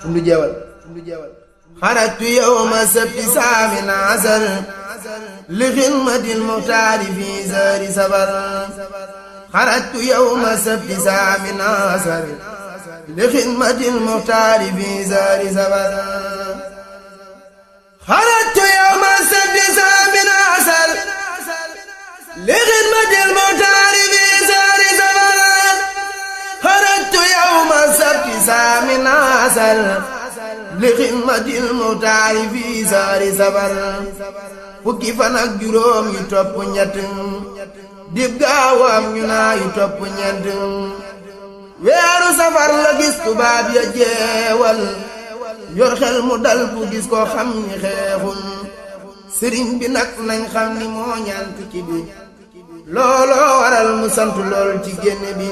tundu jeewal xarajtu yawma sabti saamin asar li xidmatil muxtaari fi sahri safar xarajtu yawma sabti saamin asar li xidmatil muxtaari fi sahri safar xarajtu yawma sabti saamin asar li xidmatil muxtaari fi sahri safar xarajtu yawma sabti saamin asar li xidmatil muxtaari fi sahri safar fukki fan ak juróom yu topp ñett dib gaawu am ñu naa yu topp ñett weeru safar la gis tubaab ya jeewal yor xel mu dal bu gis ko xam ni xeexul sëriñ bi nag nañ xam ni moo ñaan tukki bi looloo waral mu sant lool ci génne bi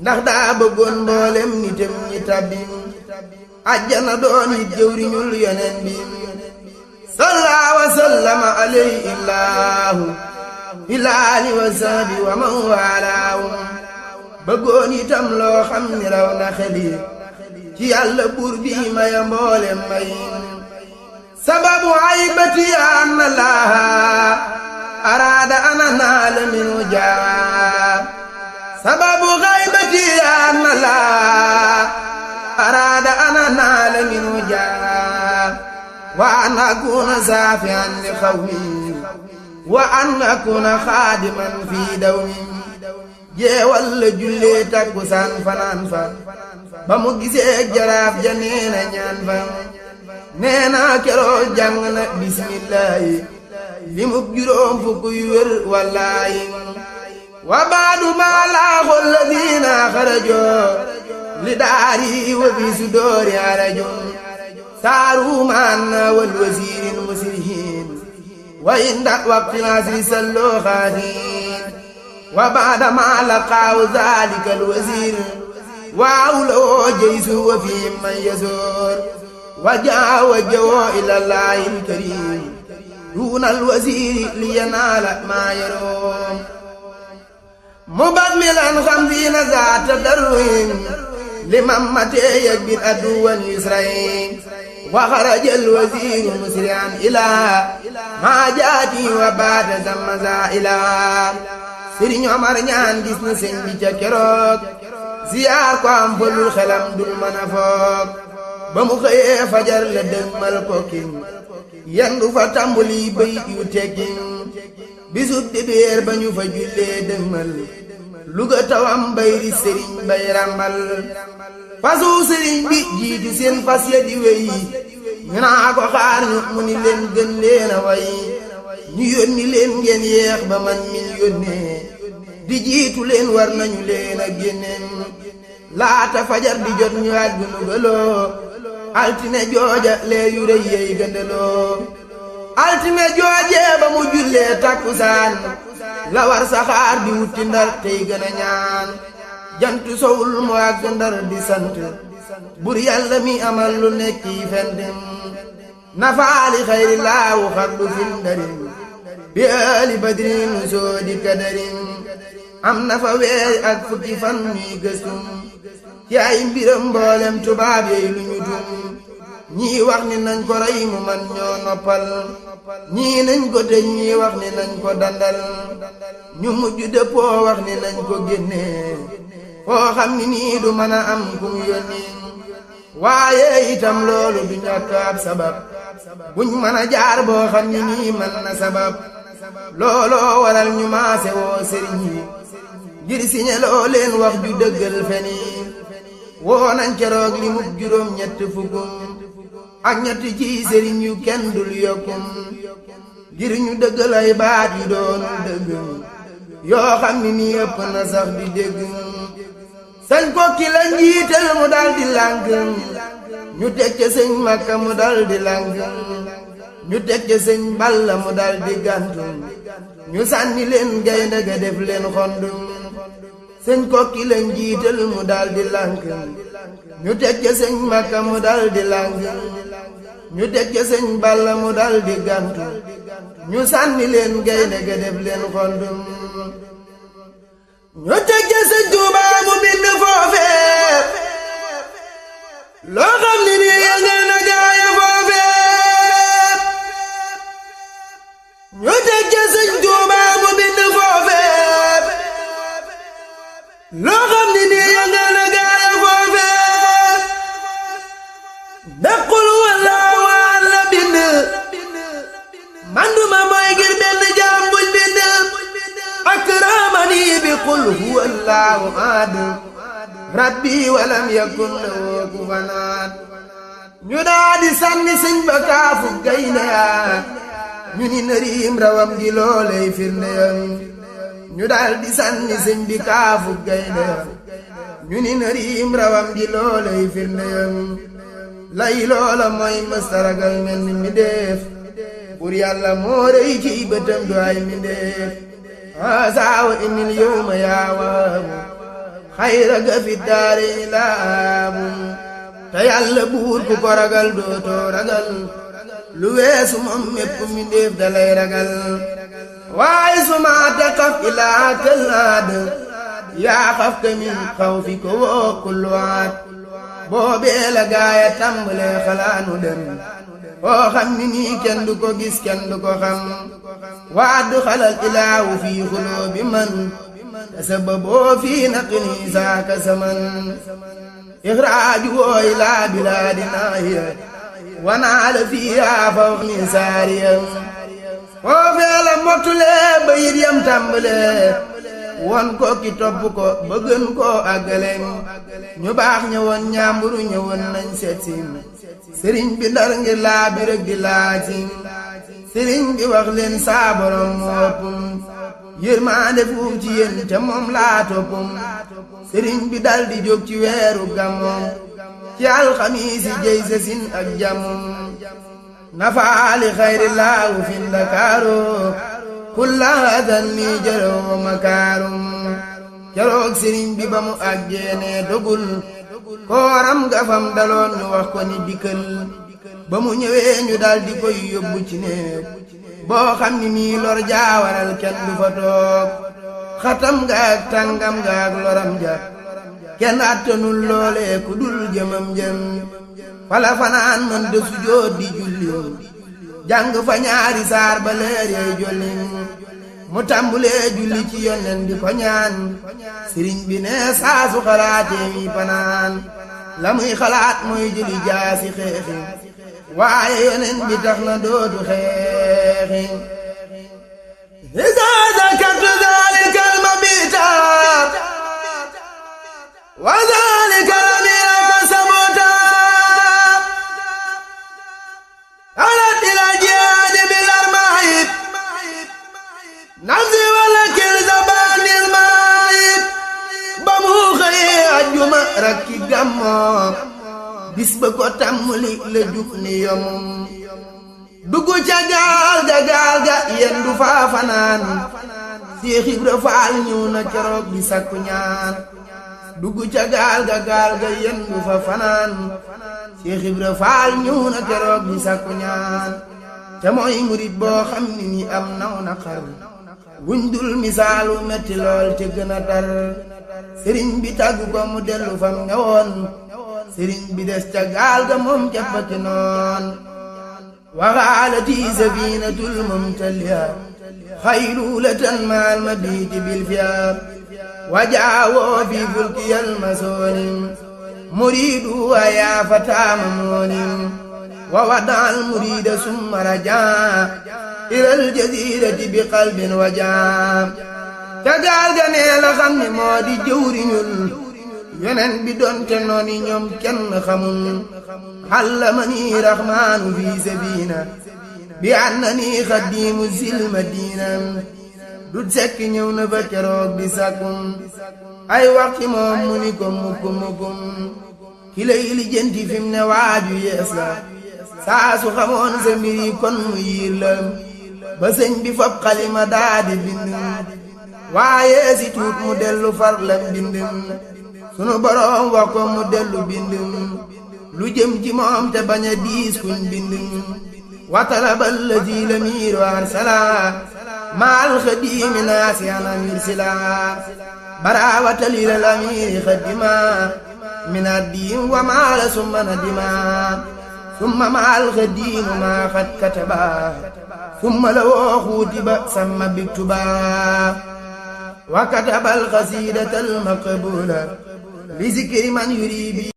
ndax daa bëggoon mboolem nitam ñi tabbi ajjana doon it jëwriñul yoneen bi salla wa sallama alayhi illaahu ilaali wa sahbi wa man waalaahu bëggoon itam loo xam ni raw na xeli ci yàlla buur bi maya mboolem may sababu aybati anna laaha araada ana naala minu jaa sababu aybati anna laaha araada ana naala minu jaa wa an akuna saafian li xawmi wa an akuna xaadiman fii dawmi jeewal la jullee takkusaan fanaan fa ba mu gisee jaraaf ja neena ñaan fa neena keroog jàng na bismillaahi li mu juróom fukk yu wér wallaahi wa baadu maa laaxu alladiina xarajoo li daari wa fi sudoori arajun saaru maanna wal wasiiril musrihin wa inda waqtil asri salloo xaatiin wa baada maa laqaaw zaalikal wasiir waaw lawoo jeysu wa fi man yasoor wa jaa wajjahoo ilallaahil kariim duunal wasiiri li yanaala maa yaroom mubadmilan xamsiina zaata darwin liman matee yagbir aduwan yusrayn wa xarajal wasiiru musri'an ilaa haajaati wa baata zamma zaa'ilaa Sëriñ Omar ñaan gis na sëñ bi ca keroog ziyaar ko am falul xelam dul mën a foog ba mu xëyee fajar la dëgmal ko kin yandu fa tàmbuli bayit yu tekkin bisub dibéer ba ñu fa jullee dëgmal luga tawam bayri sëriñ bay rambal fasu sëriñ bi jiitu seen fas ya di wey ñu naa ko xaar ñu mu ni leen gën leen a way ñu yónni leen ngeen yeex ba man min yónnee di jiitu leen war nañu leen a génneen laata fajar di jot ñu àgg nu galoo altine jooja leer yu rëy yey gëndaloo altine joojee ba mu jullee takkusaan la war saxaar di wutti ndar tey gën a ñaan jant sowul mu àgg ndar di sant bur yàlla mi amal lu nekk yi fendim nafaali xayri laawu xaddu fil ndarim bi aali badrin soodi kadarim am na fa weer ak fukki fan ñuy gëstum ci ay mbiram mboolem tubaab yey lu ñu tum ñii wax ni nañ ko rey mu man ñoo noppal ñii nañ ko tëj ñii wax ni nañ ko dandal ñu mujj dëppoo wax ni nañ ko génnee foo xam ni nii du mën a am ku mu yónni waaye itam loolu du ñàkk ab sabab buñ mën a jaar boo xam ni nii mën na sabab looloo waral ñu maase woo sëriñ yi ngir siñe loo leen wax ju dëggal feni woo nañ keroog li mub juróom ñett fukkum ak ñett ci sëriñ yu kenn dul yokkum ngir ñu dëggal ay baat yu doonul dëgg yoo xam ni nii ëpp na sax di dégg sëñ Kokki la njiital mu dal di lànk ñu teg ca sëñ Makka mu dal di lànk ñu teg ca sëñ Balla mu dal di gàntu ñu sànni leen gaynde ga def leen xondum sëñ Kokki la njiital mu dal di lànk ñu teg ca sëñ Makka mu dal di lànk ñu teg ca sëñ Balla mu dal di gàntu ñu sànni leen gaynde ga def leen xondum ñu teg ca sëñ Tuubaa mu bind foofee loo xam ni nii yëngal na gaaya foofee ñu teg ca sëñ Tuubaa mu bind foofee loo xam ni nii yëngal na gaaya foofee daqul wallaahu la bind manduma mooy ngir benn jaam buñ bind akramani bi qul huwa allaahu ahad rabbi walam yakun lahu kufuwan ahad ñu daa di sànni sëñ ba kaafu gaynde yaa ñu ni nëriim rawam di looley firnde yam ñu daal di sànni sëñ bi kaafu gaynde yaa ñu ni nëriim rawam di looley firnde yam lay loola mooy mëstaragal mel ni mi def pour yàlla moo rëy ci bëtam du ay mi def asaawa inil yawma yaa waamu xayra ga fi daare laamu te yàlla buur ku ko ragal dootoo ragal lu weesu moom mépp mi def dalay ragal waaye suma taqaf ilaa talaad yaa xaf ka min xaw fi ko woo kulluwaat boobee la gaaya tàmbale xalaanu dem oo xam ni nii kenn du ko gis kenn du ko xam waadu xalal ilaahu fii xuloo bi man te sababoo fii naqini saaka saman ixraaju woo ilaa bilaadi naahiya wanaala fiihaa fawq min saariya foofee la mottulee ba yit yam tàmbalee won ko ki topp ko ba gën koo àggale ñu baax ñëwoon ñaamburu ñëwoon nañ seet si sëriñ bi ndar ngir laa bi rek di laati sëriñ bi wax leen saa borom moo ëppum yërmaande fuuf ci yéen te moom laa toppum sëriñ bi dal di jóg ci weeru gàmmoom ci alxamiisi jëy sa sin ak jàmmum nafaali xayri laawu fin Ndakaaru kulla hadan mi jëroo makaarum keroog sëriñ bi ba mu àggeenee dogul kooram nga fam daloon ñu wax ko ni dikkal ba mu ñëwee ñu dal di koy yóbbu ci néeg boo xam ni nii lor jaawaral kenn du fa toog xatam nga ak tàngam nga ak loram ja kenn attanul loolee ku dul jëmam jëm fala fanaan mën de sujoot di julli jàng fa ñaari saar ba leer yay jolli mu tàmbulee julli ci yonnen di ko ñaan sëriñ bi ne saasu xalaatee mi panaan la muy xalaat mooy jëli jaasi xeexi waaye yonen bi tax na dootu xeexi izaa zakartu zaalika al-mabiita wa zaalika al-amiira fasabuta alat ila jihaadi bil armaahib nafsi wala kil zabaanil maayib ba mu xëyee ajjuma rakki gàmmoo bis ba ko tàmmuli la jug ni yomum dugg ca gaal ga yendu faa fanaan Seex Ibra Faal ñëw na keroog di sakku ñaan dugg ca gaal ga yendu fa fanaan Seex Ibra Faal ñëw na keroog di sakku ñaan te mooy murit boo xam ni ni am naw na xar buñ dul misaalu metti lool te gën a tar sëriñ bi tàggu ko mu dellu fam nga woon sëriñ bi des ca gaal ga moom jàppati noon waxaalati safinatul mumtaliya xayrulatan maal mabiti bil fiya wajaawoo fi fulkiyal masoonim muridu wa yaa fataama moonim wa wadaal murida summa rajaa ilal jazirati bi qalbin wajaa ca gaal ga nee la xam ni moo di jëwriñul yonen bi doonte nooni ñoom kenn xamul xallamani raxmaanu fi sabina bi annani xadimu sil madina dut sekk ñëw na fa keroog di sàkkum ay wax ci moom mu ni ko mukkum ki lay lijjanti fim ne waaju yees la saa su xamoon sa mbir yi kon mu yiir la ba sëñ bi fab xalima daa di bind waaye si tuut mu dellu far lam bind sunu boroom wax ko mu dellu bind lu jëm ci moom te bañ a diis kuñ bind watalabal lazi lamiir wa arsala maal xadiimi naasiyan amir sila baraawata lilal amiiri xadima من الدين وما ثم ندما ثم مع الخديم ما قد كتبا ثم لو خوتب سمى بكتبا وكتب القصيدة المقبولة لذكر من يريد